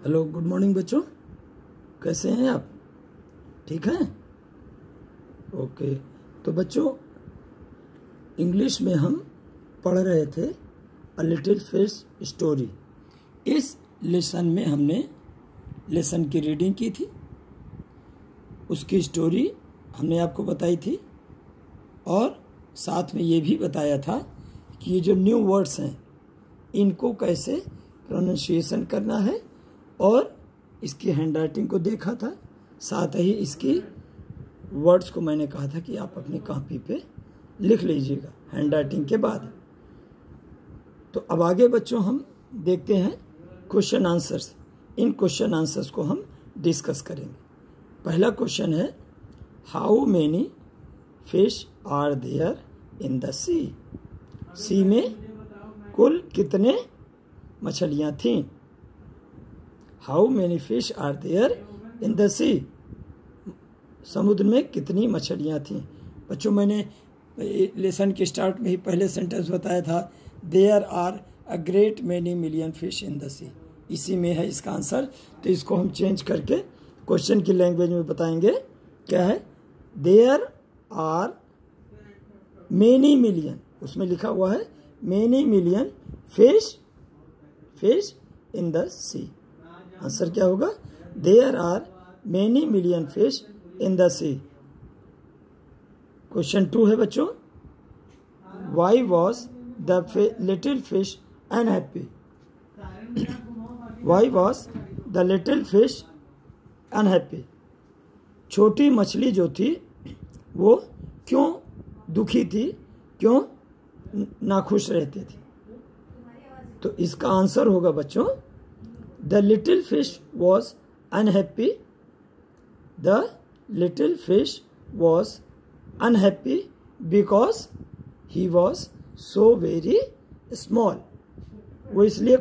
Hello, good morning बच्चों। कैसे हैं आप? ठीक हैं? ओके। तो बच्चों, इंग्लिश में हम पढ़ रहे थे अ लिटिल फिश स्टोरी। इस लेसन में हमने लेसन की रीडिंग की थी, उसकी स्टोरी हमने आपको बताई थी और साथ में ये भी बताया था कि ये जो न्यू वर्ड्स हैं इनको कैसे प्रोनाउंसिएशन करना है और इसकी हैंडराइटिंग को देखा था। साथ ही इसकी वर्ड्स को मैंने कहा था कि आप अपनी कॉपी पे लिख लीजिएगा हैंडराइटिंग के बाद। तो अब आगे बच्चों हम देखते हैं क्वेश्चन आंसर्स। इन क्वेश्चन आंसर्स को हम डिस्कस करेंगे। पहला क्वेश्चन है, how many fish are there in the sea? Sea में कुल कितने मछलियां थीं? How many fish are there in the sea? समुद्र में कितनी मछलियां थीं? बच्चों, मैंने लेसन के स्टार्ट में ही पहले सेंटेंस बताया था, there are a great many million fish in the sea. इसी में है इसका आंसर। तो इसको हम चेंज करके क्वेश्चन की लैंग्वेज में बताएंगे। क्या है? देयर आर मेनी मिलियन, उसमें लिखा हुआ है many million fish in the sea. Answer क्या होगा? There are many million fish in the sea. Question 2 है बच्चों, why was the little fish unhappy? Why was the little fish unhappy? छोटी मछली जो थी वो क्यों दुखी थी, क्यों नाखुश रहती थी? तो इसका आंसर होगा बच्चों, the little fish was unhappy. The little fish was unhappy because he was so very small. वो इसलिए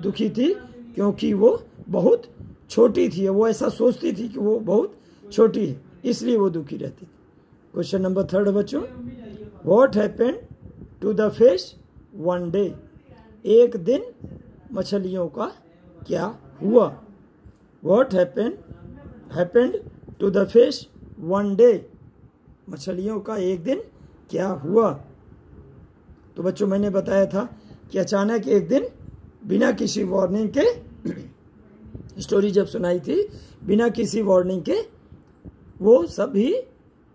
दुखी थी क्योंकि वो बहुत छोटी थी। वो ऐसा सोचती थी कि वो बहुत छोटी है, इसलिए वो दुखी रहती थी। क्वेश्चन नंबर 3 बच्चों, what happened to the fish one day? एक दिन मछलियों का क्या हुआ? What happened to the fish one day? मछलियों का एक दिन क्या हुआ? तो बच्चों, मैंने बताया था कि अचानक एक दिन बिना किसी वार्निंग के स्टोरी जब सुनाई थी, बिना किसी वार्निंग के वो सभी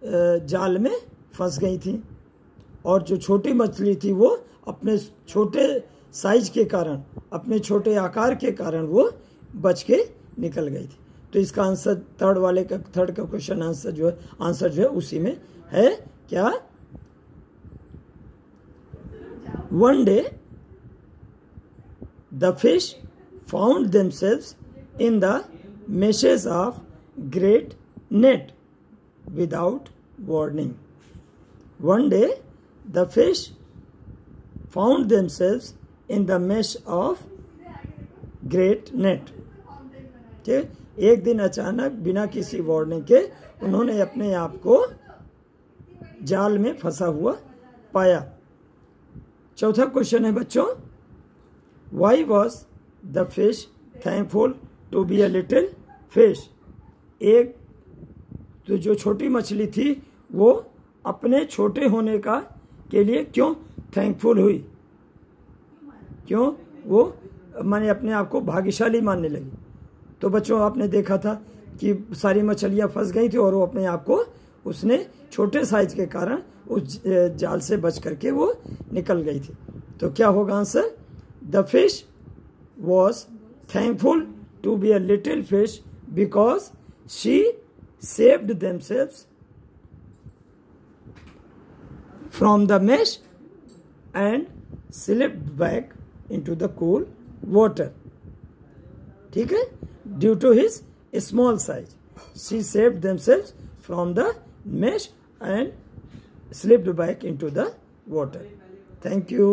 जाल में फंस गई थी और जो छोटी मछली थी वो अपने छोटे साइज के कारण, अपने छोटे आकार के कारण वो बच के निकल गई थी। तो इसका आंसर थर्ड का क्वेश्चन आंसर जो है उसी में है। क्या? One day the fish found themselves in the meshes of great net without warning. One day the fish found themselves in the mesh of great net. ठीक, एक दिन अचानक बिना किसी वार्निंग के उन्होंने अपने आप को जाल में फंसा हुआ पाया। चौथा क्वेश्चन है बच्चों, why was the fish thankful to be a little fish? एक तो जो छोटी मछली थी वो अपने छोटे होने के लिए क्यों थैंकफुल हुई? क्यों वो माने अपने आप को भाग्यशाली मानने लगी? तो बच्चों, आपने देखा था कि सारी मछलियां फंस गई थी और वो अपने आप को उसने छोटे साइज के कारण उस जाल से बच करके वो निकल गई थी। तो क्या होगा answer? The fish was thankful to be a little fish because she saved themselves from the mesh and slipped back into the cool water. ठीक है? Due to his small size, she saved themselves from the mesh and slipped back into the water. Thank you.